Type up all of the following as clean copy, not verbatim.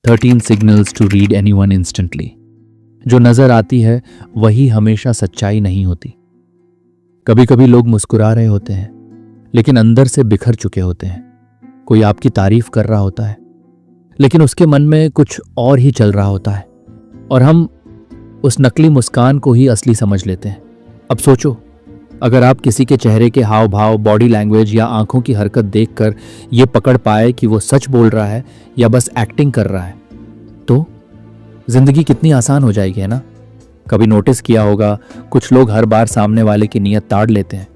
13 signals to read anyone instantly। जो नजर आती है वही हमेशा सच्चाई नहीं होती। कभी कभी लोग मुस्कुरा रहे होते हैं लेकिन अंदर से बिखर चुके होते हैं। कोई आपकी तारीफ कर रहा होता है लेकिन उसके मन में कुछ और ही चल रहा होता है और हम उस नकली मुस्कान को ही असली समझ लेते हैं। अब सोचो, अगर आप किसी के चेहरे के हाव भाव, बॉडी लैंग्वेज या आंखों की हरकत देखकर ये पकड़ पाए कि वो सच बोल रहा है या बस एक्टिंग कर रहा है, तो जिंदगी कितनी आसान हो जाएगी, है ना? कभी नोटिस किया होगा, कुछ लोग हर बार सामने वाले की नीयत ताड़ लेते हैं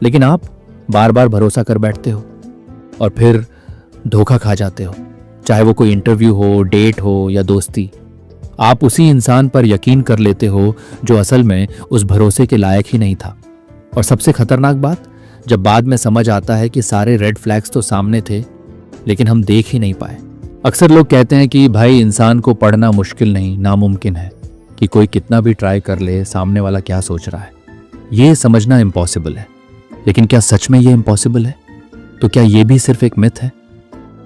लेकिन आप बार बार भरोसा कर बैठते हो और फिर धोखा खा जाते हो। चाहे वो कोई इंटरव्यू हो, डेट हो या दोस्ती, आप उसी इंसान पर यकीन कर लेते हो जो असल में उस भरोसे के लायक ही नहीं था। और सबसे खतरनाक बात, जब बाद में समझ आता है कि सारे रेड फ्लैग्स तो सामने थे लेकिन हम देख ही नहीं पाए। अक्सर लोग कहते हैं कि भाई, इंसान को पढ़ना मुश्किल नहीं, नामुमकिन है, कि कोई कितना भी ट्राई कर ले सामने वाला क्या सोच रहा है ये समझना इम्पॉसिबल है। लेकिन क्या सच में ये इम्पॉसिबल है? तो क्या ये भी सिर्फ एक मिथ है?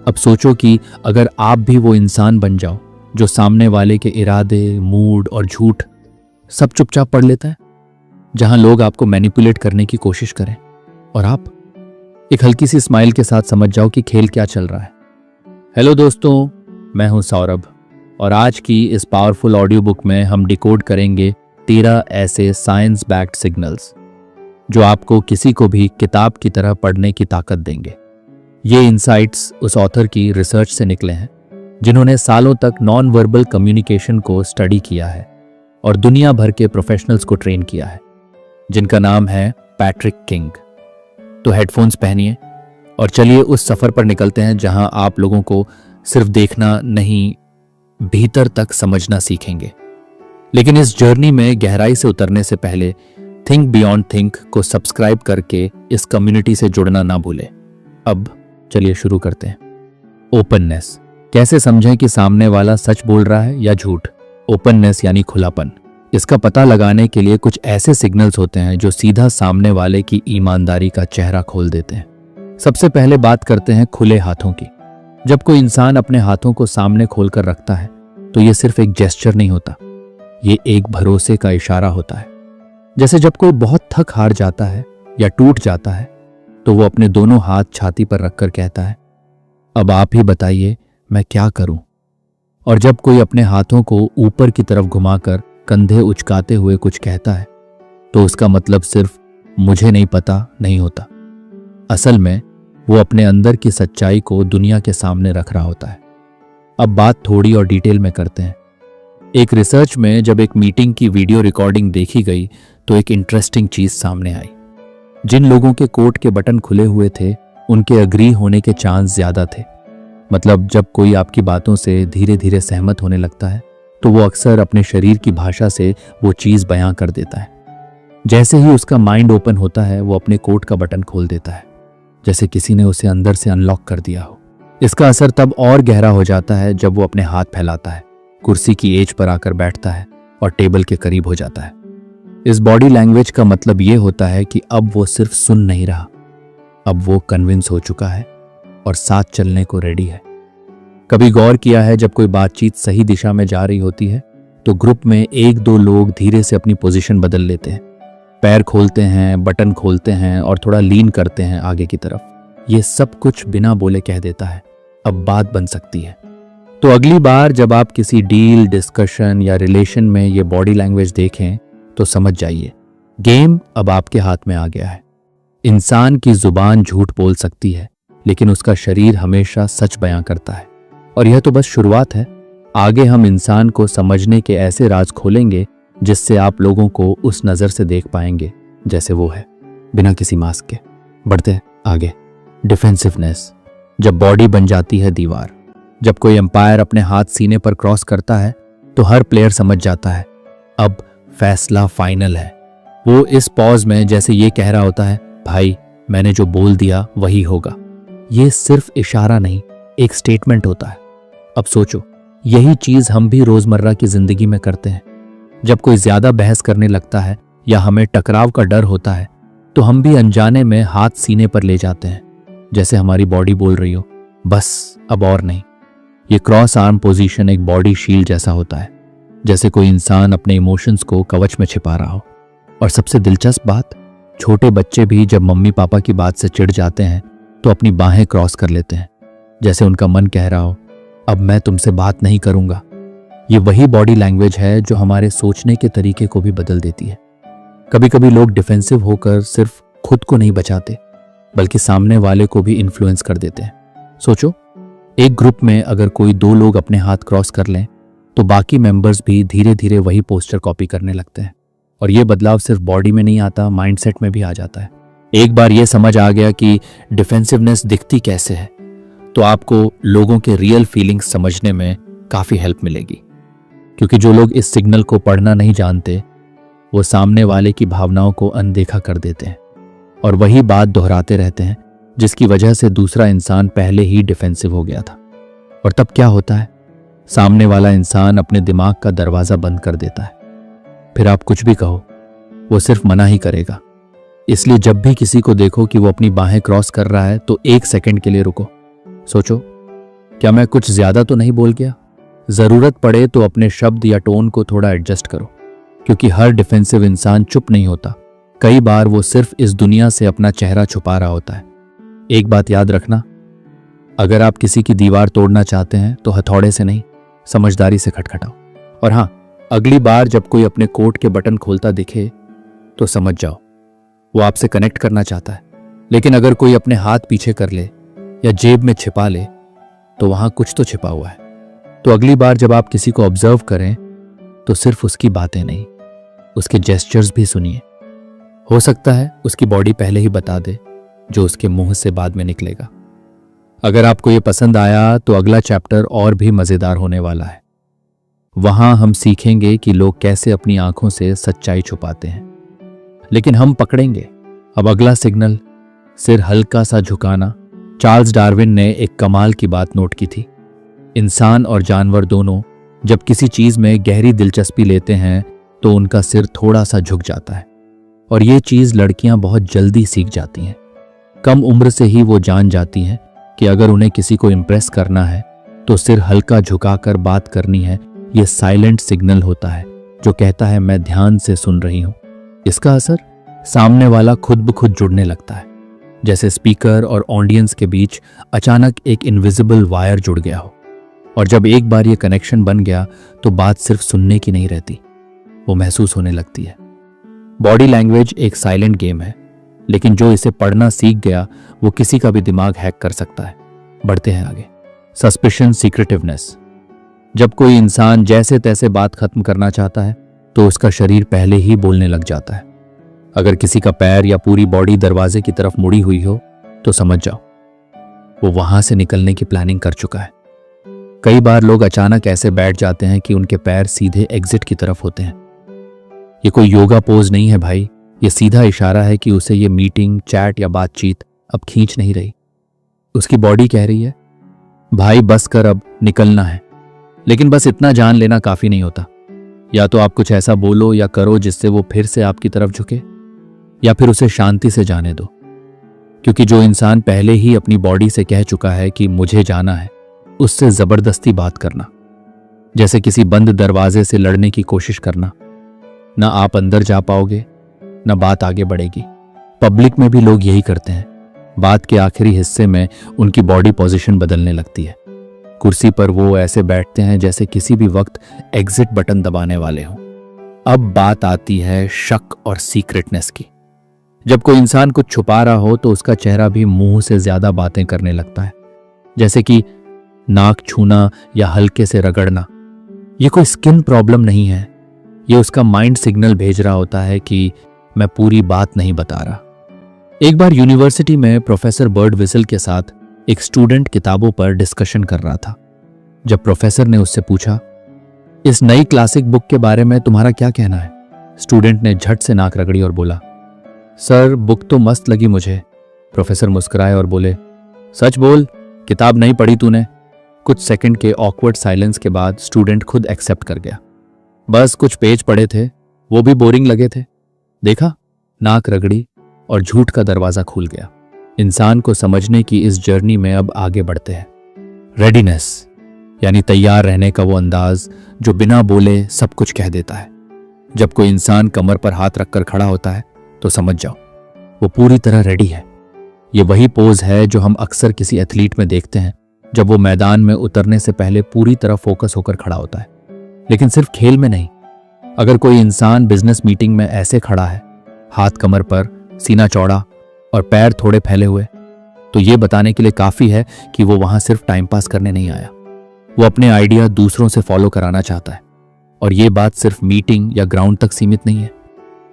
अब सोचो कि अगर आप भी वो इंसान बन जाओ जो सामने वाले के इरादे, मूड और झूठ सब चुपचाप पढ़ लेता है, जहां लोग आपको मैनिपुलेट करने की कोशिश करें और आप एक हल्की सी स्माइल के साथ समझ जाओ कि खेल क्या चल रहा है। हेलो दोस्तों, मैं हूं सौरभ और आज की इस पावरफुल ऑडियो बुक में हम डिकोड करेंगे 13 ऐसे साइंस बैक्ड सिग्नल्स जो आपको किसी को भी किताब की तरह पढ़ने की ताकत देंगे। ये इंसाइट्स उस ऑथर की रिसर्च से निकले हैं जिन्होंने सालों तक नॉन वर्बल कम्युनिकेशन को स्टडी किया है और दुनिया भर के प्रोफेशनल्स को ट्रेन किया है, जिनका नाम है पैट्रिक किंग। तो हेडफोन्स पहनिए और चलिए उस सफर पर निकलते हैं जहां आप लोगों को सिर्फ देखना नहीं, भीतर तक समझना सीखेंगे। लेकिन इस जर्नी में गहराई से उतरने से पहले थिंक बियॉन्ड थिंक को सब्सक्राइब करके इस कम्युनिटी से जुड़ना ना भूलें। अब चलिए शुरू करते हैं। ओपननेस। कैसे समझें कि सामने वाला सच बोल रहा है या झूठ? ओपननेस यानी खुलापन। इसका पता लगाने के लिए कुछ ऐसे सिग्नल्स होते हैं जो सीधा सामने वाले की ईमानदारी का चेहरा खोल देते हैं। सबसे पहले बात करते हैं खुले हाथों की। जब कोई इंसान अपने हाथों को सामने खोलकर रखता है तो ये सिर्फ एक जेस्चर नहीं होता, ये एक भरोसे का इशारा होता है। जैसे जब कोई बहुत थक हार जाता है या टूट जाता है तो वो अपने दोनों हाथ छाती पर रखकर कहता है, अब आप ही बताइए मैं क्या करूं। और जब कोई अपने हाथों को ऊपर की तरफ घुमाकर कंधे उचकाते हुए कुछ कहता है तो उसका मतलब सिर्फ मुझे नहीं पता नहीं होता। असल में वो अपने अंदर की सच्चाई को दुनिया के सामने रख रहा होता है। अब बात थोड़ी और डिटेल में करते हैं। एक रिसर्च में जब एक मीटिंग की वीडियो रिकॉर्डिंग देखी गई तो एक इंटरेस्टिंग चीज सामने आई। जिन लोगों के कोट के बटन खुले हुए थे उनके अग्री होने के चांस ज्यादा थे। मतलब जब कोई आपकी बातों से धीरे धीरे सहमत होने लगता है तो वो अक्सर अपने शरीर की भाषा से वो चीज बयां कर देता है। जैसे ही उसका माइंड ओपन होता है वो अपने कोट का बटन खोल देता है, जैसे किसी ने उसे अंदर से अनलॉक कर दिया हो। इसका असर तब और गहरा हो जाता है जब वो अपने हाथ फैलाता है, कुर्सी की एज पर आकर बैठता है और टेबल के करीब हो जाता है। इस बॉडी लैंग्वेज का मतलब ये होता है कि अब वो सिर्फ सुन नहीं रहा, अब वो कन्विंस हो चुका है और साथ चलने को रेडी है। कभी गौर किया है, जब कोई बातचीत सही दिशा में जा रही होती है तो ग्रुप में एक दो लोग धीरे से अपनी पोजीशन बदल लेते हैं, पैर खोलते हैं, बटन खोलते हैं और थोड़ा लीन करते हैं आगे की तरफ। ये सब कुछ बिना बोले कह देता है अब बात बन सकती है। तो अगली बार जब आप किसी डील, डिस्कशन या रिलेशन में ये बॉडी लैंग्वेज देखें तो समझ जाइए गेम अब आपके हाथ में आ गया है। इंसान की जुबान झूठ बोल सकती है लेकिन उसका शरीर हमेशा सच बयां करता है। और यह तो बस शुरुआत है, आगे हम इंसान को समझने के ऐसे राज खोलेंगे जिससे आप लोगों को उस नजर से देख पाएंगे जैसे वो है, बिना किसी मास्क के। बढ़ते हैं आगे। डिफेंसिवनेस। जब बॉडी बन जाती है दीवार। जब कोई एम्पायर अपने हाथ सीने पर क्रॉस करता है तो हर प्लेयर समझ जाता है अब फैसला फाइनल है। वो इस पॉज में जैसे ये कह रहा होता है, भाई मैंने जो बोल दिया वही होगा। ये सिर्फ इशारा नहीं, एक स्टेटमेंट होता है। अब सोचो, यही चीज हम भी रोजमर्रा की जिंदगी में करते हैं। जब कोई ज्यादा बहस करने लगता है या हमें टकराव का डर होता है तो हम भी अनजाने में हाथ सीने पर ले जाते हैं, जैसे हमारी बॉडी बोल रही हो, बस अब और नहीं। ये क्रॉस आर्म पोजीशन एक बॉडी शील्ड जैसा होता है, जैसे कोई इंसान अपने इमोशंस को कवच में छिपा रहा हो। और सबसे दिलचस्प बात, छोटे बच्चे भी जब मम्मी पापा की बात से चिढ़ जाते हैं तो अपनी बाहें क्रॉस कर लेते हैं, जैसे उनका मन कह रहा हो अब मैं तुमसे बात नहीं करूंगा। ये वही बॉडी लैंग्वेज है जो हमारे सोचने के तरीके को भी बदल देती है। कभी कभी लोग डिफेंसिव होकर सिर्फ खुद को नहीं बचाते बल्कि सामने वाले को भी इन्फ्लुएंस कर देते हैं। सोचो, एक ग्रुप में अगर कोई 2 लोग अपने हाथ क्रॉस कर लें तो बाकी मेंबर्स भी धीरे धीरे वही पोस्चर कॉपी करने लगते हैं। और ये बदलाव सिर्फ बॉडी में नहीं आता, माइंडसेट में भी आ जाता है। एक बार ये समझ आ गया कि डिफेंसिवनेस दिखती कैसे है तो आपको लोगों के रियल फीलिंग्स समझने में काफी हेल्प मिलेगी। क्योंकि जो लोग इस सिग्नल को पढ़ना नहीं जानते वो सामने वाले की भावनाओं को अनदेखा कर देते हैं और वही बात दोहराते रहते हैं जिसकी वजह से दूसरा इंसान पहले ही डिफेंसिव हो गया था। और तब क्या होता है, सामने वाला इंसान अपने दिमाग का दरवाजा बंद कर देता है। फिर आप कुछ भी कहो वो सिर्फ मना ही करेगा। इसलिए जब भी किसी को देखो कि वो अपनी बाहें क्रॉस कर रहा है तो 1 सेकंड के लिए रुको, सोचो क्या मैं कुछ ज्यादा तो नहीं बोल गया। जरूरत पड़े तो अपने शब्द या टोन को थोड़ा एडजस्ट करो, क्योंकि हर डिफेंसिव इंसान चुप नहीं होता। कई बार वो सिर्फ इस दुनिया से अपना चेहरा छुपा रहा होता है। एक बात याद रखना, अगर आप किसी की दीवार तोड़ना चाहते हैं तो हथौड़े से नहीं, समझदारी से खटखटाओ। और हाँ, अगली बार जब कोई अपने कोट के बटन खोलता दिखे तो समझ जाओ वो आपसे कनेक्ट करना चाहता है। लेकिन अगर कोई अपने हाथ पीछे कर ले या जेब में छिपा ले तो वहां कुछ तो छिपा हुआ है। तो अगली बार जब आप किसी को ऑब्जर्व करें तो सिर्फ उसकी बातें नहीं, उसके जेस्चर्स भी सुनिए। हो सकता है उसकी बॉडी पहले ही बता दे जो उसके मुंह से बाद में निकलेगा। अगर आपको ये पसंद आया तो अगला चैप्टर और भी मजेदार होने वाला है। वहां हम सीखेंगे कि लोग कैसे अपनी आंखों से सच्चाई छुपाते हैं। लेकिन हम पकड़ेंगे अब अगला सिग्नल, सिर हल्का सा झुकाना। चार्ल्स डार्विन ने एक कमाल की बात नोट की थी। इंसान और जानवर दोनों जब किसी चीज में गहरी दिलचस्पी लेते हैं तो उनका सिर थोड़ा सा झुक जाता है। और ये चीज लड़कियां बहुत जल्दी सीख जाती हैं। कम उम्र से ही वो जान जाती हैं कि अगर उन्हें किसी को इम्प्रेस करना है तो सिर हल्का झुकाकर बात करनी है। ये साइलेंट सिग्नल होता है जो कहता है मैं ध्यान से सुन रही हूं। इसका असर, सामने वाला खुद ब खुद जुड़ने लगता है, जैसे स्पीकर और ऑडियंस के बीच अचानक एक इनविजिबल वायर जुड़ गया हो। और जब एक बार ये कनेक्शन बन गया तो बात सिर्फ सुनने की नहीं रहती, वो महसूस होने लगती है। बॉडी लैंग्वेज एक साइलेंट गेम है, लेकिन जो इसे पढ़ना सीख गया वो किसी का भी दिमाग हैक कर सकता है। बढ़ते हैं आगे। सस्पिशन, सीक्रेटिवनेस। जब कोई इंसान जैसे तैसे बात खत्म करना चाहता है तो उसका शरीर पहले ही बोलने लग जाता है। अगर किसी का पैर या पूरी बॉडी दरवाजे की तरफ मुड़ी हुई हो तो समझ जाओ वो वहां से निकलने की प्लानिंग कर चुका है। कई बार लोग अचानक ऐसे बैठ जाते हैं कि उनके पैर सीधे एग्जिट की तरफ होते हैं। ये कोई योगा पोज नहीं है भाई, ये सीधा इशारा है कि उसे ये मीटिंग, चैट या बातचीत अब खींच नहीं रही। उसकी बॉडी कह रही है भाई बस कर, अब निकलना है। लेकिन बस इतना जान लेना काफी नहीं होता। या तो आप कुछ ऐसा बोलो या करो जिससे वो फिर से आपकी तरफ झुके, या फिर उसे शांति से जाने दो। क्योंकि जो इंसान पहले ही अपनी बॉडी से कह चुका है कि मुझे जाना है, उससे जबरदस्ती बात करना जैसे किसी बंद दरवाजे से लड़ने की कोशिश करना। ना आप अंदर जा पाओगे ना बात आगे बढ़ेगी। पब्लिक में भी लोग यही करते हैं। बात के आखिरी हिस्से में उनकी बॉडी पोजीशन बदलने लगती है। कुर्सी पर वो ऐसे बैठते हैं जैसे किसी भी वक्त एग्जिट बटन दबाने वाले हों। अब बात आती है शक और सीक्रेटनेस की। जब कोई इंसान कुछ छुपा रहा हो तो उसका चेहरा भी मुंह से ज्यादा बातें करने लगता है, जैसे कि नाक छूना या हल्के से रगड़ना। ये कोई स्किन प्रॉब्लम नहीं है, ये उसका माइंड सिग्नल भेज रहा होता है कि मैं पूरी बात नहीं बता रहा। एक बार यूनिवर्सिटी में प्रोफेसर बर्ड विसल के साथ एक स्टूडेंट किताबों पर डिस्कशन कर रहा था। जब प्रोफेसर ने उससे पूछा, इस नई क्लासिक बुक के बारे में तुम्हारा क्या कहना है? स्टूडेंट ने झट से नाक रगड़ी और बोला, सर बुक तो मस्त लगी मुझे। प्रोफेसर मुस्कुराए और बोले, सच बोल, किताब नहीं पढ़ी तूने? कुछ सेकंड के ऑकवर्ड साइलेंस के बाद स्टूडेंट खुद एक्सेप्ट कर गया, बस कुछ पेज पढ़े थे, वो भी बोरिंग लगे थे। देखा, नाक रगड़ी और झूठ का दरवाजा खुल गया। इंसान को समझने की इस जर्नी में अब आगे बढ़ते हैं। रेडीनेस। यानी तैयार रहने का वो अंदाज जो बिना बोले सब कुछ कह देता है। जब कोई इंसान कमर पर हाथ रखकर खड़ा होता है तो समझ जाओ वो पूरी तरह रेडी है। ये वही पोज है जो हम अक्सर किसी एथलीट में देखते हैं जब वो मैदान में उतरने से पहले पूरी तरह फोकस होकर खड़ा होता है। लेकिन सिर्फ खेल में नहीं, अगर कोई इंसान बिजनेस मीटिंग में ऐसे खड़ा है, हाथ कमर पर, सीना चौड़ा और पैर थोड़े फैले हुए, तो ये बताने के लिए काफी है कि वो वहां सिर्फ टाइम पास करने नहीं आया। वो अपने आइडिया दूसरों से फॉलो कराना चाहता है। और ये बात सिर्फ मीटिंग या ग्राउंड तक सीमित नहीं है।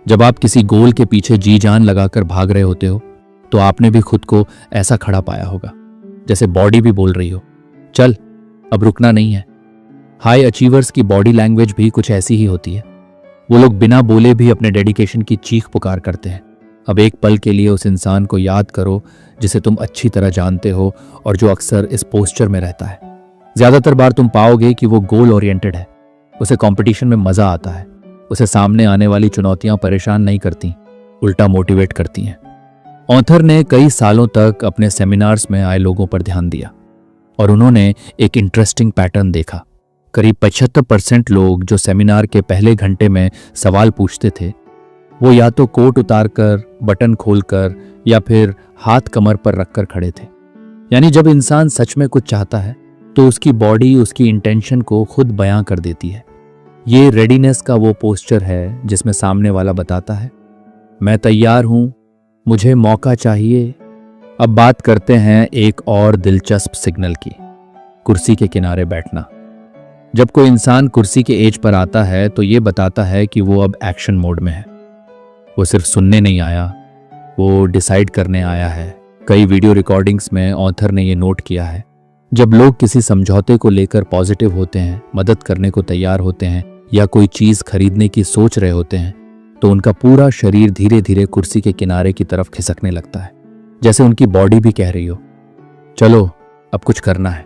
जब आप किसी गोल के पीछे जी जान लगाकर भाग रहे होते हो तो आपने भी खुद को ऐसा खड़ा पाया होगा, जैसे बॉडी भी बोल रही हो, चल अब रुकना नहीं है। हाई अचीवर्स की बॉडी लैंग्वेज भी कुछ ऐसी ही होती है। वो लोग बिना बोले भी अपने डेडिकेशन की चीख पुकार करते हैं। अब एक पल के लिए उस इंसान को याद करो जिसे तुम अच्छी तरह जानते हो और जो अक्सर इस पोस्चर में रहता है। ज्यादातर बार तुम पाओगे कि वो गोल ओरिएंटेड है। उसे कंपटीशन में मजा आता है। उसे सामने आने वाली चुनौतियां परेशान नहीं करती, उल्टा मोटिवेट करती हैं। ऑथर ने कई सालों तक अपने सेमिनार्स में आए लोगों पर ध्यान दिया और उन्होंने एक इंटरेस्टिंग पैटर्न देखा। करीब 75% लोग जो सेमिनार के पहले घंटे में सवाल पूछते थे, वो या तो कोट उतारकर, बटन खोलकर या फिर हाथ कमर पर रखकर खड़े थे। यानी जब इंसान सच में कुछ चाहता है तो उसकी बॉडी उसकी इंटेंशन को खुद बयां कर देती है। ये रेडीनेस का वो पोस्चर है जिसमें सामने वाला बताता है, मैं तैयार हूं, मुझे मौका चाहिए। अब बात करते हैं एक और दिलचस्प सिग्नल की, कुर्सी के किनारे बैठना। जब कोई इंसान कुर्सी के एज पर आता है तो ये बताता है कि वो अब एक्शन मोड में है। वो सिर्फ सुनने नहीं आया, वो डिसाइड करने आया है। कई वीडियो रिकॉर्डिंग्स में ऑथर ने ये नोट किया है, जब लोग किसी समझौते को लेकर पॉजिटिव होते हैं, मदद करने को तैयार होते हैं या कोई चीज खरीदने की सोच रहे होते हैं, तो उनका पूरा शरीर धीरे धीरे कुर्सी के किनारे की तरफ खिसकने लगता है, जैसे उनकी बॉडी भी कह रही हो, चलो अब कुछ करना है।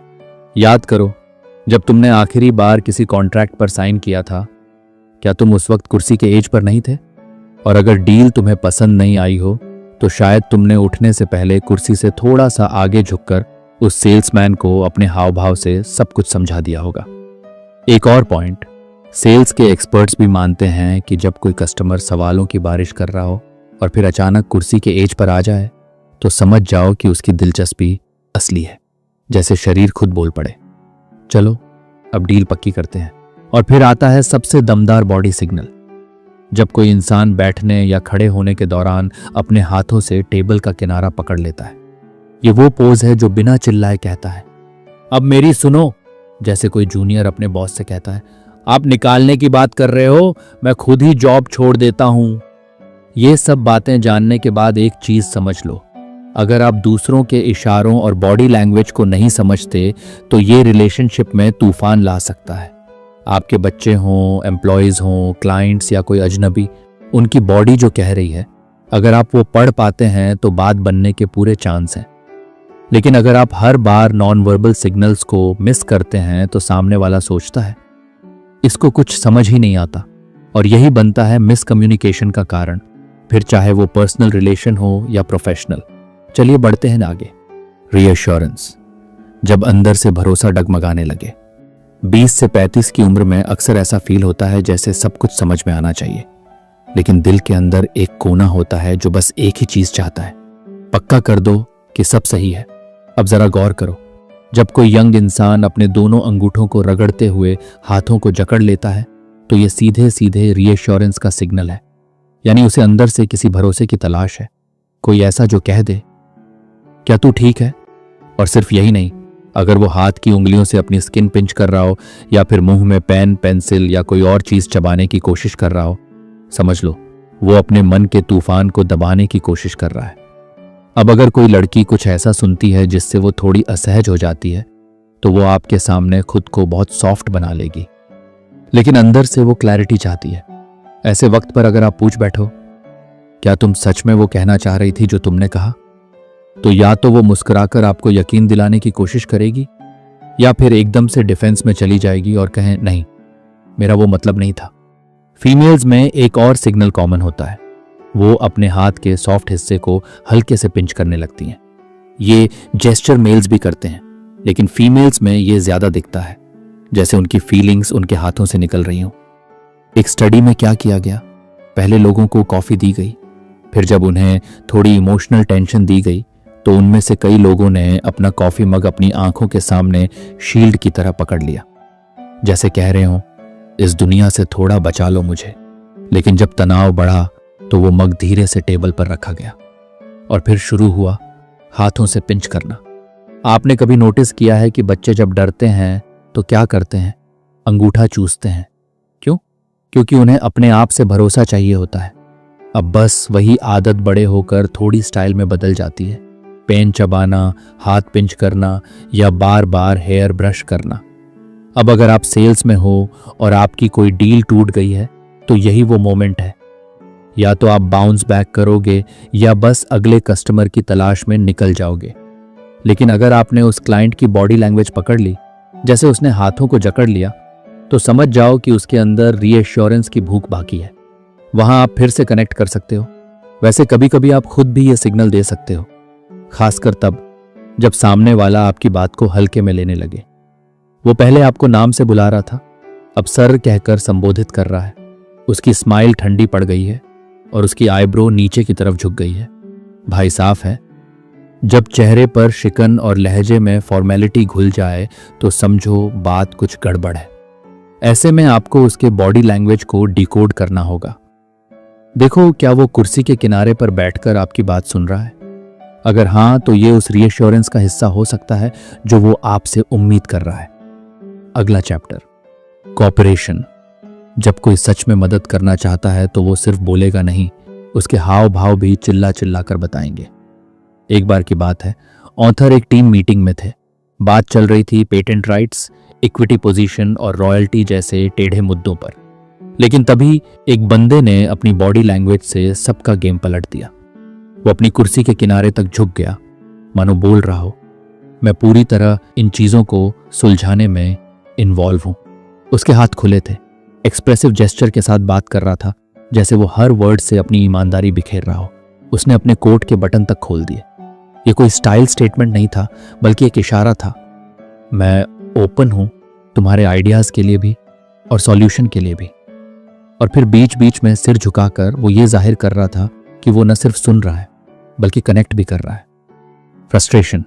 याद करो, जब तुमने आखिरी बार किसी कॉन्ट्रैक्ट पर साइन किया था, क्या तुम उस वक्त कुर्सी के एज पर नहीं थे? और अगर डील तुम्हें पसंद नहीं आई हो तो शायद तुमने उठने से पहले कुर्सी से थोड़ा सा आगे झुककर उस सेल्समैन को अपने हाव भाव से सब कुछ समझा दिया होगा। एक और पॉइंट, सेल्स के एक्सपर्ट्स भी मानते हैं कि जब कोई कस्टमर सवालों की बारिश कर रहा हो और फिर अचानक कुर्सी के एज पर आ जाए तो समझ जाओ कि उसकी दिलचस्पी असली है, जैसे शरीर खुद बोल पड़े, चलो अब डील पक्की करते हैं। और फिर आता है सबसे दमदार बॉडी सिग्नल, जब कोई इंसान बैठने या खड़े होने के दौरान अपने हाथों से टेबल का किनारा पकड़ लेता है। ये वो पोज है जो बिना चिल्लाए कहता है, अब मेरी सुनो, जैसे कोई जूनियर अपने बॉस से कहता है, आप निकालने की बात कर रहे हो, मैं खुद ही जॉब छोड़ देता हूं। ये सब बातें जानने के बाद एक चीज समझ लो, अगर आप दूसरों के इशारों और बॉडी लैंग्वेज को नहीं समझते तो ये रिलेशनशिप में तूफान ला सकता है। आपके बच्चे हों, एम्प्लॉयज हों, क्लाइंट्स या कोई अजनबी, उनकी बॉडी जो कह रही है, अगर आप वो पढ़ पाते हैं तो बात बनने के पूरे चांस हैं। लेकिन अगर आप हर बार नॉन वर्बल सिग्नल्स को मिस करते हैं तो सामने वाला सोचता है इसको कुछ समझ ही नहीं आता, और यही बनता है मिसकम्युनिकेशन का कारण, फिर चाहे वो पर्सनल रिलेशन हो या प्रोफेशनल। चलिए बढ़ते हैं आगे। रीअश्योरेंस, जब अंदर से भरोसा डगमगाने लगे। 20 से 35 की उम्र में अक्सर ऐसा फील होता है जैसे सब कुछ समझ में आना चाहिए, लेकिन दिल के अंदर एक कोना होता है जो बस एक ही चीज चाहता है, पक्का कर दो कि सब सही है। अब जरा गौर करो, जब कोई यंग इंसान अपने दोनों अंगूठों को रगड़ते हुए हाथों को जकड़ लेता है तो ये सीधे सीधे रीअश्योरेंस का सिग्नल है। यानी उसे अंदर से किसी भरोसे की तलाश है, कोई ऐसा जो कह दे क्या तू ठीक है। और सिर्फ यही नहीं, अगर वो हाथ की उंगलियों से अपनी स्किन पिंच कर रहा हो या फिर मुंह में पेन, पेंसिल या कोई और चीज चबाने की कोशिश कर रहा हो, समझ लो वो अपने मन के तूफान को दबाने की कोशिश कर रहा है। अब अगर कोई लड़की कुछ ऐसा सुनती है जिससे वो थोड़ी असहज हो जाती है तो वो आपके सामने खुद को बहुत सॉफ्ट बना लेगी, लेकिन अंदर से वो क्लैरिटी चाहती है। ऐसे वक्त पर अगर आप पूछ बैठो क्या तुम सच में वो कहना चाह रही थी जो तुमने कहा, तो या तो वो मुस्कुराकर आपको यकीन दिलाने की कोशिश करेगी या फिर एकदम से डिफेंस में चली जाएगी और कहें नहीं, मेरा वो मतलब नहीं था। फीमेल्स में एक और सिग्नल कॉमन होता है, वो अपने हाथ के सॉफ्ट हिस्से को हल्के से पिंच करने लगती हैं। ये जेस्चर मेल्स भी करते हैं, लेकिन फीमेल्स में ये ज्यादा दिखता है। जैसे उनकी फीलिंग्स उनके हाथों से निकल रही हों। एक स्टडी में क्या किया गया, पहले लोगों को कॉफी दी गई, फिर जब उन्हें थोड़ी इमोशनल टेंशन दी गई तो उनमें से कई लोगों ने अपना कॉफी मग अपनी आंखों के सामने शील्ड की तरह पकड़ लिया, जैसे कह रहे हों, इस दुनिया से थोड़ा बचा लो मुझे। लेकिन जब तनाव बढ़ा तो वो मग धीरे से टेबल पर रखा गया और फिर शुरू हुआ हाथों से पिंच करना। आपने कभी नोटिस किया है कि बच्चे जब डरते हैं तो क्या करते हैं? अंगूठा चूसते हैं। क्यों? क्योंकि उन्हें अपने आप से भरोसा चाहिए होता है। अब बस वही आदत बड़े होकर थोड़ी स्टाइल में बदल जाती है। पेन चबाना, हाथ पिंच करना या बार बार हेयर ब्रश करना। अब अगर आप सेल्स में हो और आपकी कोई डील टूट गई है तो यही वो मोमेंट है। या तो आप बाउंस बैक करोगे या बस अगले कस्टमर की तलाश में निकल जाओगे। लेकिन अगर आपने उस क्लाइंट की बॉडी लैंग्वेज पकड़ ली, जैसे उसने हाथों को जकड़ लिया, तो समझ जाओ कि उसके अंदर रीएश्योरेंस की भूख बाकी है। वहां आप फिर से कनेक्ट कर सकते हो। वैसे कभी कभी आप खुद भी ये सिग्नल दे सकते हो, खासकर तब जब सामने वाला आपकी बात को हल्के में लेने लगे। वो पहले आपको नाम से बुला रहा था, अब सर कहकर संबोधित कर रहा है। उसकी स्माइल ठंडी पड़ गई है और उसकी आईब्रो नीचे की तरफ झुक गई है। भाई साफ है। जब चेहरे पर शिकन और लहजे में फॉर्मेलिटी घुल जाए तो समझो बात कुछ गड़बड़ है। ऐसे में आपको उसके बॉडी लैंग्वेज को डिकोड करना होगा। देखो, क्या वो कुर्सी के किनारे पर बैठकर आपकी बात सुन रहा है? अगर हां, तो ये उस रीएश्योरेंस का हिस्सा हो सकता है जो वो आपसे उम्मीद कर रहा है। अगला चैप्टर, कोऑपरेशन। जब कोई सच में मदद करना चाहता है तो वो सिर्फ बोलेगा नहीं, उसके हाव भाव भी चिल्ला चिल्ला कर बताएंगे। एक बार की बात है, ऑथर एक टीम मीटिंग में थे। बात चल रही थी पेटेंट राइट्स, इक्विटी पोजीशन और रॉयल्टी जैसे टेढ़े मुद्दों पर। लेकिन तभी एक बंदे ने अपनी बॉडी लैंग्वेज से सबका गेम पलट दिया। वो अपनी कुर्सी के किनारे तक झुक गया, मानो बोल रहा हो, मैं पूरी तरह इन चीजों को सुलझाने में इन्वॉल्व हूं। उसके हाथ खुले थे, एक्सप्रेसिव जेस्चर के साथ बात कर रहा था, जैसे वो हर वर्ड से अपनी ईमानदारी बिखेर रहा हो। उसने अपने कोट के बटन तक खोल दिए। ये कोई स्टाइल स्टेटमेंट नहीं था, बल्कि एक इशारा था। मैं ओपन हूं तुम्हारे आइडियाज के लिए भी और सॉल्यूशन के लिए भी। और फिर बीच बीच में सिर झुकाकर वो ये जाहिर कर रहा था कि वो न सिर्फ सुन रहा है बल्कि कनेक्ट भी कर रहा है। फ्रस्ट्रेशन।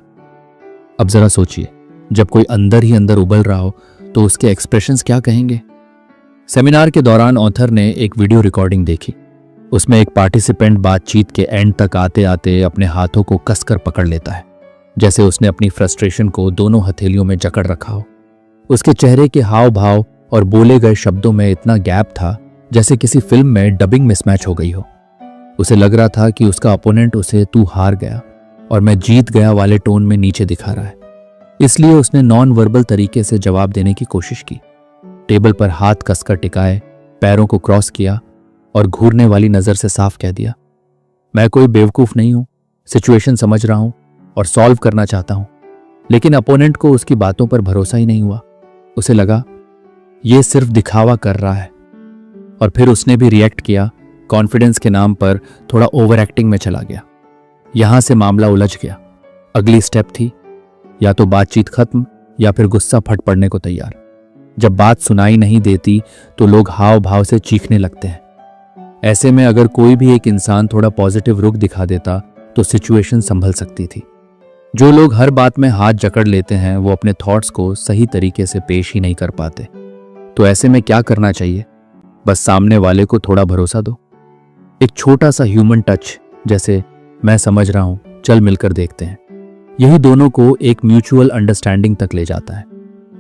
अब जरा सोचिए, जब कोई अंदर ही अंदर उबल रहा हो तो उसके एक्सप्रेशंस क्या कहेंगे? सेमिनार के दौरान ऑथर ने एक वीडियो रिकॉर्डिंग देखी। उसमें एक पार्टिसिपेंट बातचीत के एंड तक आते आते अपने हाथों को कसकर पकड़ लेता है, जैसे उसने अपनी फ्रस्ट्रेशन को दोनों हथेलियों में जकड़ रखा हो। उसके चेहरे के हाव भाव और बोले गए शब्दों में इतना गैप था जैसे किसी फिल्म में डबिंग मिसमैच हो गई हो। उसे लग रहा था कि उसका अपोनेंट उसे तू हार गया और मैं जीत गया वाले टोन में नीचे दिखा रहा है। इसलिए उसने नॉन वर्बल तरीके से जवाब देने की कोशिश की। टेबल पर हाथ कसकर टिकाए, पैरों को क्रॉस किया और घूरने वाली नजर से साफ कह दिया, मैं कोई बेवकूफ नहीं हूं, सिचुएशन समझ रहा हूं और सॉल्व करना चाहता हूं। लेकिन अपोनेंट को उसकी बातों पर भरोसा ही नहीं हुआ। उसे लगा ये सिर्फ दिखावा कर रहा है और फिर उसने भी रिएक्ट किया। कॉन्फिडेंस के नाम पर थोड़ा ओवर एक्टिंग में चला गया। यहां से मामला उलझ गया। अगली स्टेप थी या तो बातचीत खत्म या फिर गुस्सा फट पड़ने को तैयार। जब बात सुनाई नहीं देती तो लोग हाव भाव से चीखने लगते हैं। ऐसे में अगर कोई भी एक इंसान थोड़ा पॉजिटिव रुख दिखा देता तो सिचुएशन संभल सकती थी। जो लोग हर बात में हाथ जकड़ लेते हैं वो अपने थॉट्स को सही तरीके से पेश ही नहीं कर पाते। तो ऐसे में क्या करना चाहिए? बस सामने वाले को थोड़ा भरोसा दो। एक छोटा सा ह्यूमन टच, जैसे मैं समझ रहा हूं, चल मिलकर देखते हैं। यही दोनों को एक म्यूचुअल अंडरस्टैंडिंग तक ले जाता है।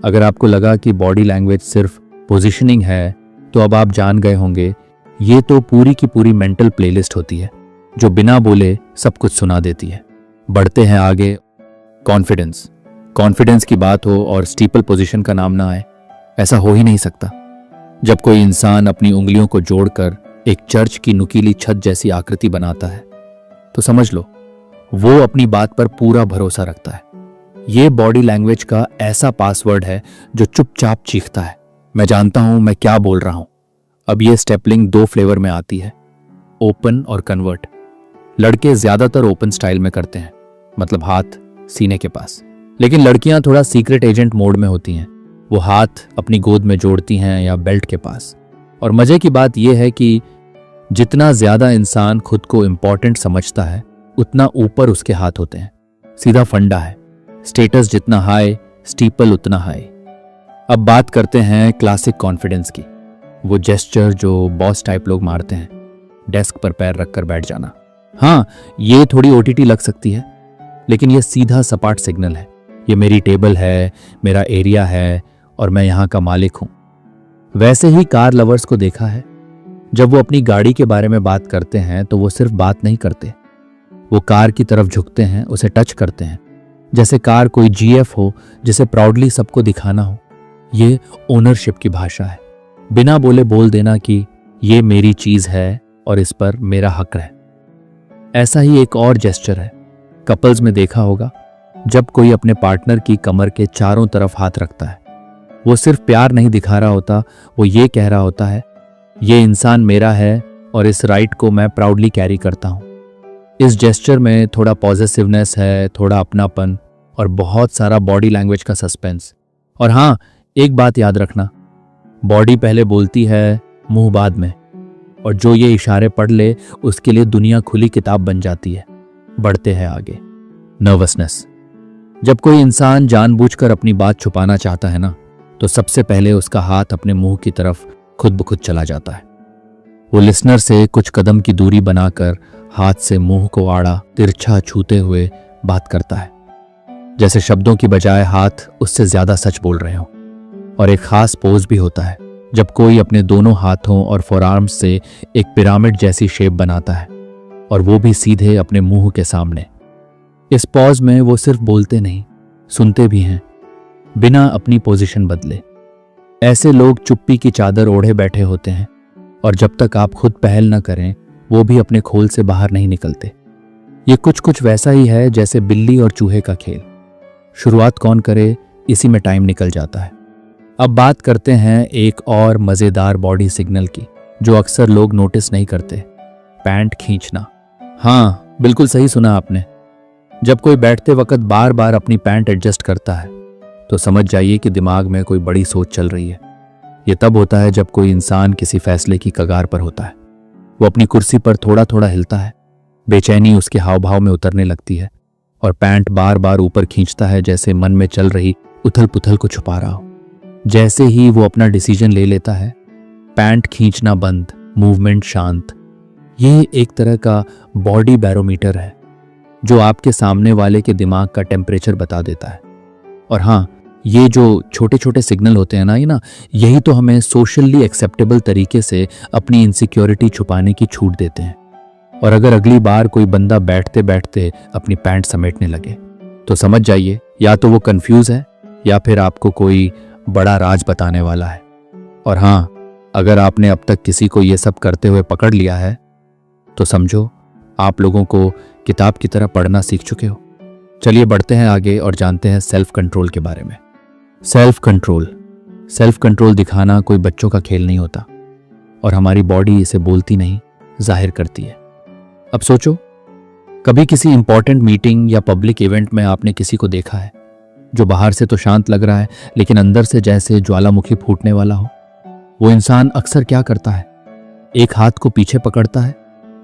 अगर आपको लगा कि बॉडी लैंग्वेज सिर्फ पोजीशनिंग है तो अब आप जान गए होंगे ये तो पूरी की पूरी मेंटल प्लेलिस्ट होती है जो बिना बोले सब कुछ सुना देती है। बढ़ते हैं आगे। कॉन्फिडेंस। कॉन्फिडेंस की बात हो और स्टीपल पोजीशन का नाम ना आए, ऐसा हो ही नहीं सकता। जब कोई इंसान अपनी उंगलियों को जोड़कर एक चर्च की नुकीली छत जैसी आकृति बनाता है तो समझ लो वो अपनी बात पर पूरा भरोसा रखता है। ये बॉडी लैंग्वेज का ऐसा पासवर्ड है जो चुपचाप चीखता है, मैं जानता हूं मैं क्या बोल रहा हूं। अब ये स्टेपलिंग दो फ्लेवर में आती है, ओपन और कन्वर्ट। लड़के ज्यादातर ओपन स्टाइल में करते हैं, मतलब हाथ सीने के पास। लेकिन लड़कियां थोड़ा सीक्रेट एजेंट मोड में होती हैं। वो हाथ अपनी गोद में जोड़ती हैं या बेल्ट के पास। और मजे की बात यह है कि जितना ज्यादा इंसान खुद को इंपॉर्टेंट समझता है उतना ऊपर उसके हाथ होते हैं। सीधा फंडा है, स्टेटस जितना हाई स्टीपल उतना हाई। अब बात करते हैं क्लासिक कॉन्फिडेंस की, वो जेस्चर जो बॉस टाइप लोग मारते हैं, डेस्क पर पैर रखकर बैठ जाना। हाँ, ये थोड़ी ओटीटी लग सकती है, लेकिन ये सीधा सपाट सिग्नल है। ये मेरी टेबल है, मेरा एरिया है और मैं यहाँ का मालिक हूं। वैसे ही कार लवर्स को देखा है, जब वो अपनी गाड़ी के बारे में बात करते हैं तो वो सिर्फ बात नहीं करते, वो कार की तरफ झुकते हैं, उसे टच करते हैं, जैसे कार कोई जीएफ हो जिसे प्राउडली सबको दिखाना हो। ये ओनरशिप की भाषा है, बिना बोले बोल देना कि ये मेरी चीज है और इस पर मेरा हक है। ऐसा ही एक और जेस्चर है, कपल्स में देखा होगा, जब कोई अपने पार्टनर की कमर के चारों तरफ हाथ रखता है, वो सिर्फ प्यार नहीं दिखा रहा होता, वो ये कह रहा होता है ये इंसान मेरा है और इस राइट को मैं प्राउडली कैरी करता हूं। इस जेस्चर में थोड़ा पॉजिटिवनेस है, थोड़ा अपनापन और बहुत सारा बॉडी लैंग्वेज का सस्पेंस। और हाँ, एक बात याद रखना, बॉडी पहले बोलती है, मुंह बाद में, और जो ये इशारे पढ़ ले उसके लिए दुनिया खुली किताब बन जाती है। बढ़ते हैं आगे। नर्वसनेस। जब कोई इंसान जानबूझकर अपनी बात छुपाना चाहता है ना, तो सबसे पहले उसका हाथ अपने मुंह की तरफ खुद ब खुद चला जाता है। वो लिसनर से कुछ कदम की दूरी बनाकर हाथ से मुंह को आड़ा तिरछा छूते हुए बात करता है, जैसे शब्दों की बजाय हाथ उससे ज्यादा सच बोल रहे हो। और एक खास पोज भी होता है, जब कोई अपने दोनों हाथों और फोरआर्म्स से एक पिरामिड जैसी शेप बनाता है, और वो भी सीधे अपने मुंह के सामने। इस पॉज में वो सिर्फ बोलते नहीं, सुनते भी हैं, बिना अपनी पोजीशन बदले। ऐसे लोग चुप्पी की चादर ओढ़े बैठे होते हैं, और जब तक आप खुद पहल न करें वो भी अपने खोल से बाहर नहीं निकलते। ये कुछ वैसा ही है जैसे बिल्ली और चूहे का खेल। शुरुआत कौन करे, इसी में टाइम निकल जाता है। अब बात करते हैं एक और मजेदार बॉडी सिग्नल की, जो अक्सर लोग नोटिस नहीं करते, पैंट खींचना। हाँ, बिल्कुल सही सुना आपने। जब कोई बैठते वक्त बार बार अपनी पैंट एडजस्ट करता है तो समझ जाइए कि दिमाग में कोई बड़ी सोच चल रही है। यह तब होता है जब कोई इंसान किसी फैसले की कगार पर होता है। वो अपनी कुर्सी पर थोड़ा थोड़ा हिलता है, बेचैनी उसके हाव भाव में उतरने लगती है, और पैंट बार बार ऊपर खींचता है जैसे मन में चल रही उथल पुथल को छुपा रहा हो। जैसे ही वो अपना डिसीजन ले लेता है, पैंट खींचना बंद, मूवमेंट शांत। ये एक तरह का बॉडी बैरोमीटर है जो आपके सामने वाले के दिमाग का टेम्परेचर बता देता है। और हाँ, ये जो छोटे छोटे सिग्नल होते हैं ना, यही तो हमें सोशली एक्सेप्टेबल तरीके से अपनी इनसिक्योरिटी छुपाने की छूट देते हैं। और अगर अगली बार कोई बंदा बैठते बैठते अपनी पैंट समेटने लगे तो समझ जाइए या तो वो कंफ्यूज है या फिर आपको कोई बड़ा राज बताने वाला है। और हाँ, अगर आपने अब तक किसी को ये सब करते हुए पकड़ लिया है तो समझो आप लोगों को किताब की तरह पढ़ना सीख चुके हो। चलिए बढ़ते हैं आगे और जानते हैं सेल्फ कंट्रोल के बारे में। सेल्फ कंट्रोल दिखाना कोई बच्चों का खेल नहीं होता, और हमारी बॉडी इसे बोलती नहीं, जाहिर करती है। अब सोचो, कभी किसी इंपॉर्टेंट मीटिंग या पब्लिक इवेंट में आपने किसी को देखा है जो बाहर से तो शांत लग रहा है लेकिन अंदर से जैसे ज्वालामुखी फूटने वाला हो। वो इंसान अक्सर क्या करता है, एक हाथ को पीछे पकड़ता है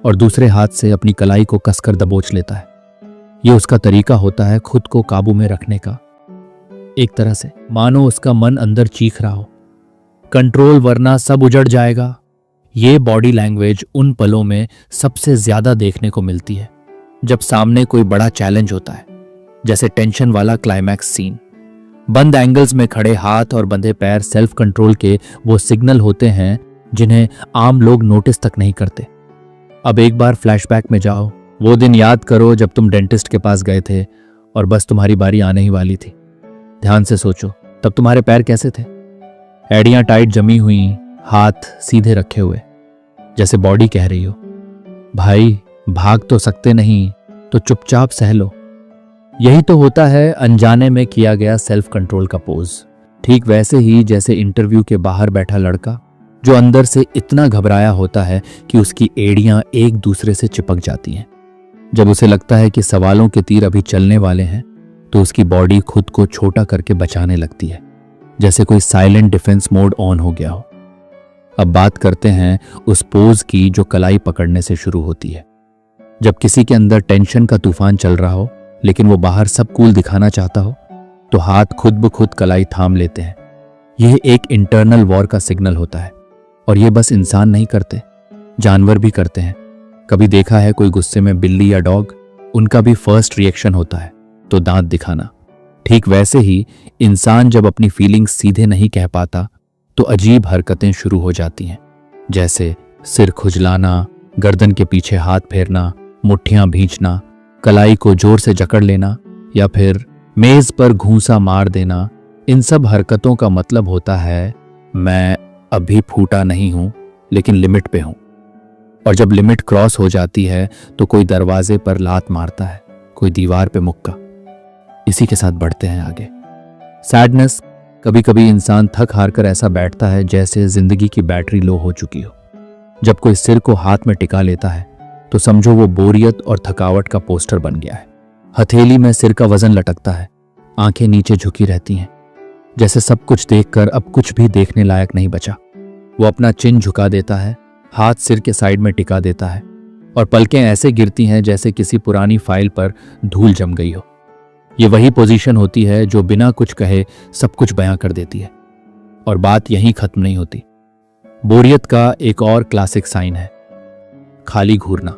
और दूसरे हाथ से अपनी कलाई को कसकर दबोच लेता है। ये उसका तरीका होता है खुद को काबू में रखने का, एक तरह से मानो उसका मन अंदर चीख रहा हो, कंट्रोल वरना सब उजड़ जाएगा। ये बॉडी लैंग्वेज उन पलों में सबसे ज्यादा देखने को मिलती है जब सामने कोई बड़ा चैलेंज होता है, जैसे टेंशन वाला क्लाइमैक्स सीन। बंद एंगल्स में खड़े हाथ और बंधे पैर सेल्फ कंट्रोल के वो सिग्नल होते हैं जिन्हें आम लोग नोटिस तक नहीं करते। अब एक बार फ्लैशबैक में जाओ, वो दिन याद करो जब तुम डेंटिस्ट के पास गए थे और बस तुम्हारी बारी आने ही वाली थी। ध्यान से सोचो, तब तुम्हारे पैर कैसे थे? एड़ियां टाइट जमी हुई, हाथ सीधे रखे हुए, जैसे बॉडी कह रही हो, भाई भाग तो सकते नहीं तो चुपचाप सह लो। यही तो होता है अनजाने में किया गया सेल्फ कंट्रोल का पोज। ठीक वैसे ही जैसे इंटरव्यू के बाहर बैठा लड़का जो अंदर से इतना घबराया होता है कि उसकी एड़ियां एक दूसरे से चिपक जाती हैं। जब उसे लगता है कि सवालों के तीर अभी चलने वाले हैं तो उसकी बॉडी खुद को छोटा करके बचाने लगती है, जैसे कोई साइलेंट डिफेंस मोड ऑन हो गया हो। अब बात करते हैं उस पोज की जो कलाई पकड़ने से शुरू होती है। जब किसी के अंदर टेंशन का तूफान चल रहा हो लेकिन वो बाहर सब कूल दिखाना चाहता हो तो हाथ खुद ब खुद कलाई थाम लेते हैं। यह एक इंटरनल वॉर का सिग्नल होता है और ये बस इंसान नहीं करते, जानवर भी करते हैं। कभी देखा है कोई गुस्से में बिल्ली या डॉग, उनका भी फर्स्ट रिएक्शन होता है तो दांत दिखाना। ठीक वैसे ही इंसान जब अपनी फीलिंग्स सीधे नहीं कह पाता तो अजीब हरकतें शुरू हो जाती हैं, जैसे सिर खुजलाना, गर्दन के पीछे हाथ फेरना, मुट्ठियां भींचना, कलाई को जोर से जकड़ लेना या फिर मेज पर घूंसा मार देना। इन सब हरकतों का मतलब होता है मैं अभी फूटा नहीं हूं लेकिन लिमिट पे हूं। और जब लिमिट क्रॉस हो जाती है तो कोई दरवाजे पर लात मारता है, कोई दीवार पे मुक्का। इसी के साथ बढ़ते हैं आगे। सैडनेस, कभी कभी इंसान थक हार कर ऐसा बैठता है जैसे जिंदगी की बैटरी लो हो चुकी हो। जब कोई सिर को हाथ में टिका लेता है तो समझो वो बोरियत और थकावट का पोस्टर बन गया है। हथेली में सिर का वजन लटकता है, आंखें नीचे झुकी रहती हैं, जैसे सब कुछ देखकर अब कुछ भी देखने लायक नहीं बचा। वो अपना चिन झुका देता है, हाथ सिर के साइड में टिका देता है और पलकें ऐसे गिरती हैं जैसे किसी पुरानी फाइल पर धूल जम गई हो। ये वही पोजीशन होती है जो बिना कुछ कहे सब कुछ बयां कर देती है। और बात यहीं खत्म नहीं होती। बोरियत का एक और क्लासिक साइन है खाली घूरना।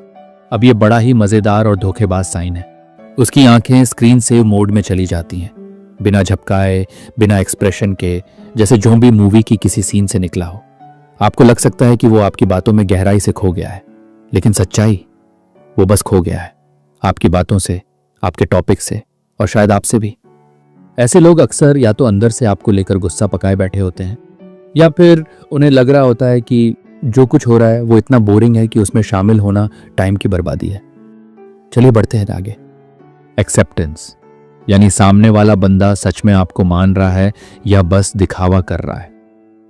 अब ये बड़ा ही मजेदार और धोखेबाज साइन है। उसकी आंखें स्क्रीन सेव मोड में चली जाती हैं, बिना झपकाए, बिना एक्सप्रेशन के, जैसे ज़ॉम्बी मूवी की किसी सीन से निकला हो। आपको लग सकता है कि वो आपकी बातों में गहराई से खो गया है, लेकिन सच्चाई वो बस खो गया है आपकी बातों से, आपके टॉपिक से और शायद आपसे भी। ऐसे लोग अक्सर या तो अंदर से आपको लेकर गुस्सा पकाए बैठे होते हैं या फिर उन्हें लग रहा होता है कि जो कुछ हो रहा है वो इतना बोरिंग है कि उसमें शामिल होना टाइम की बर्बादी है। चलिए बढ़ते हैं आगे। एक्सेप्टेंस, यानी सामने वाला बंदा सच में आपको मान रहा है या बस दिखावा कर रहा है।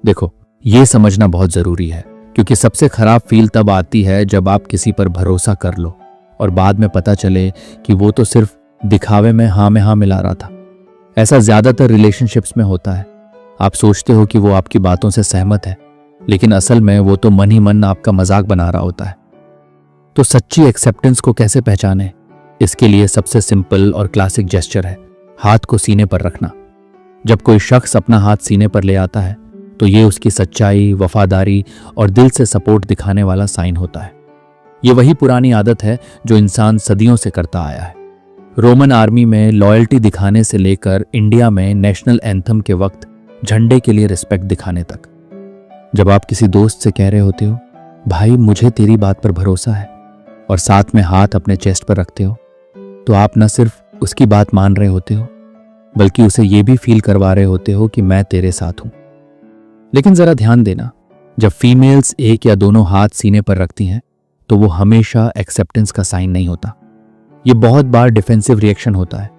देखो, ये समझना बहुत जरूरी है क्योंकि सबसे खराब फील तब आती है जब आप किसी पर भरोसा कर लो और बाद में पता चले कि वो तो सिर्फ दिखावे में हाँ मिला रहा था। ऐसा ज्यादातर रिलेशनशिप्स में होता है। आप सोचते हो कि वो आपकी बातों से सहमत है, लेकिन असल में वो तो मन ही मन आपका मजाक बना रहा होता है। तो सच्ची एक्सेप्टेंस को कैसे पहचाने? इसके लिए सबसे सिंपल और क्लासिक जेस्चर है हाथ को सीने पर रखना। जब कोई शख्स अपना हाथ सीने पर ले आता है तो ये उसकी सच्चाई, वफादारी और दिल से सपोर्ट दिखाने वाला साइन होता है। ये वही पुरानी आदत है जो इंसान सदियों से करता आया है। रोमन आर्मी में लॉयल्टी दिखाने से लेकर इंडिया में नेशनल एंथम के वक्त झंडे के लिए रिस्पेक्ट दिखाने तक। जब आप किसी दोस्त से कह रहे होते हो भाई मुझे तेरी बात पर भरोसा है, और साथ में हाथ अपने चेस्ट पर रखते हो, तो आप न सिर्फ उसकी बात मान रहे होते हो बल्कि उसे ये भी फील करवा रहे होते हो कि मैं तेरे साथ हूं। लेकिन जरा ध्यान देना, जब फीमेल्स एक या दोनों हाथ सीने पर रखती हैं तो वो हमेशा एक्सेप्टेंस का साइन नहीं होता। ये बहुत बार डिफेंसिव रिएक्शन होता है,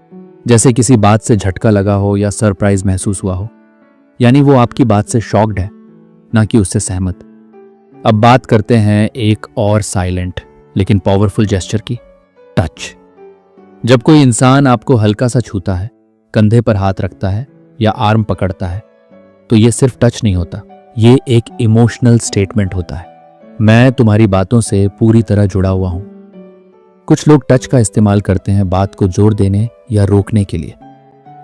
जैसे किसी बात से झटका लगा हो या सरप्राइज महसूस हुआ हो। यानी वो आपकी बात से शॉक्ड है, ना कि उससे सहमत। अब बात करते हैं एक और साइलेंट लेकिन पावरफुल जेस्चर की, टच। जब कोई इंसान आपको हल्का सा छूता है, कंधे पर हाथ रखता है या आर्म पकड़ता है, तो ये सिर्फ टच नहीं होता, ये एक इमोशनल स्टेटमेंट होता है। मैं तुम्हारी बातों से पूरी तरह जुड़ा हुआ हूं। कुछ लोग टच का इस्तेमाल करते हैं बात को जोर देने या रोकने के लिए,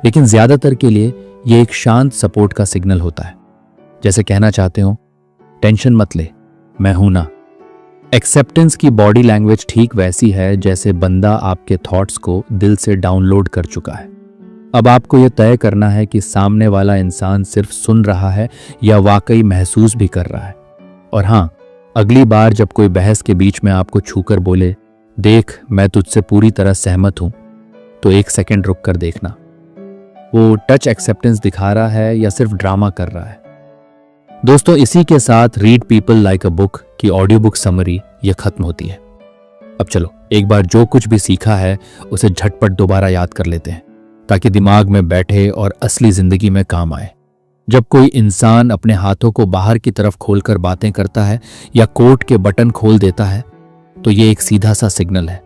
लेकिन ज्यादातर के लिए ये एक शांत सपोर्ट का सिग्नल होता है, जैसे कहना चाहते हो टेंशन मत ले, मैं हूं ना। एक्सेप्टेंस की बॉडी लैंग्वेज ठीक वैसी है जैसे बंदा आपके थॉट्स को दिल से डाउनलोड कर चुका है। अब आपको यह तय करना है कि सामने वाला इंसान सिर्फ सुन रहा है या वाकई महसूस भी कर रहा है। और हाँ, अगली बार जब कोई बहस के बीच में आपको छूकर बोले देख मैं तुझसे पूरी तरह सहमत हूं, तो एक सेकंड रुक कर देखना, वो टच एक्सेप्टेंस दिखा रहा है या सिर्फ ड्रामा कर रहा है। दोस्तों, इसी के साथ read people like a book की ऑडियो बुक समरी ये खत्म होती है। अब चलो एक बार जो कुछ भी सीखा है उसे झटपट दोबारा याद कर लेते हैं ताकि दिमाग में बैठे और असली जिंदगी में काम आए। जब कोई इंसान अपने हाथों को बाहर की तरफ खोलकर बातें करता है या कोट के बटन खोल देता है तो ये एक सीधा सा सिग्नल है,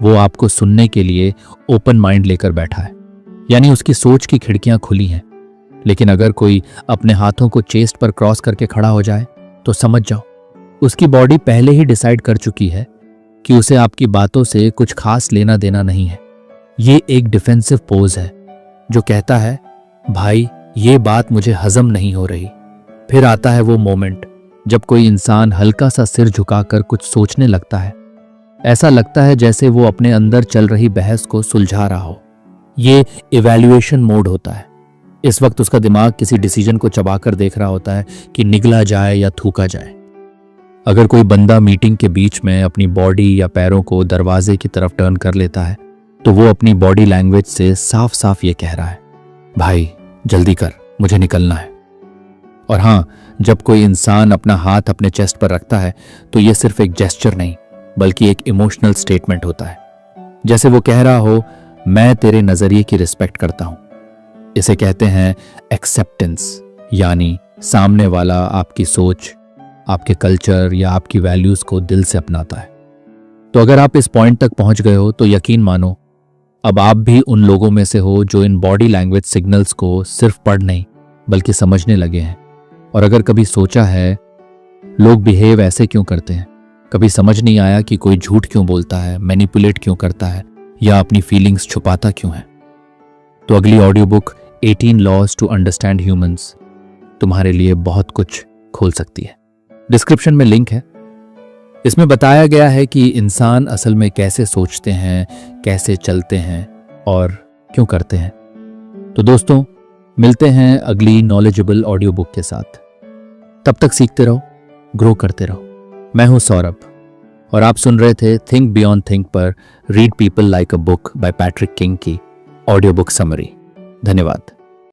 वो आपको सुनने के लिए ओपन माइंड लेकर बैठा है, यानी उसकी सोच की खिड़कियां खुली हैं। लेकिन अगर कोई अपने हाथों को चेस्ट पर क्रॉस करके खड़ा हो जाए तो समझ जाओ उसकी बॉडी पहले ही डिसाइड कर चुकी है कि उसे आपकी बातों से कुछ खास लेना देना नहीं है। ये एक डिफेंसिव पोज है जो कहता है भाई ये बात मुझे हजम नहीं हो रही। फिर आता है वो मोमेंट जब कोई इंसान हल्का सा सिर झुकाकर कुछ सोचने लगता है। ऐसा लगता है जैसे वो अपने अंदर चल रही बहस को सुलझा रहा हो। ये इवैल्यूएशन मोड होता है। इस वक्त उसका दिमाग किसी डिसीजन को चबाकर देख रहा होता है कि निगला जाए या थूका जाए। अगर कोई बंदा मीटिंग के बीच में अपनी बॉडी या पैरों को दरवाजे की तरफ टर्न कर लेता है तो वो अपनी बॉडी लैंग्वेज से साफ साफ ये कह रहा है भाई जल्दी कर, मुझे निकलना है। और हाँ, जब कोई इंसान अपना हाथ अपने चेस्ट पर रखता है तो ये सिर्फ एक जेस्चर नहीं बल्कि एक इमोशनल स्टेटमेंट होता है। जैसे वो कह रहा हो मैं तेरे नजरिए की रिस्पेक्ट करता हूं। इसे कहते हैं एक्सेप्टेंस, यानी सामने वाला आपकी सोच, आपके कल्चर या आपकी वैल्यूज को दिल से अपनाता है। तो अगर आप इस पॉइंट तक पहुंच गए हो तो यकीन मानो अब आप भी उन लोगों में से हो जो इन बॉडी लैंग्वेज सिग्नल्स को सिर्फ पढ़ नहीं बल्कि समझने लगे हैं। और अगर कभी सोचा है लोग बिहेव ऐसे क्यों करते हैं, कभी समझ नहीं आया कि कोई झूठ क्यों बोलता है, मैनिपुलेट क्यों करता है या अपनी फीलिंग्स छुपाता क्यों है, तो अगली audio book 18 laws to understand humans तुम्हारे लिए बहुत कुछ खोल सकती है। डिस्क्रिप्शन में लिंक है। इसमें बताया गया है कि इंसान असल में कैसे सोचते हैं, कैसे चलते हैं और क्यों करते हैं। तो दोस्तों मिलते हैं अगली नॉलेजेबल ऑडियो बुक के साथ। तब तक सीखते रहो, ग्रो करते रहो। मैं हूं सौरभ और आप सुन रहे थे थिंक बियॉन्ड थिंक पर read people like a book by Patrick king की ऑडियो बुक समरी। धन्यवाद।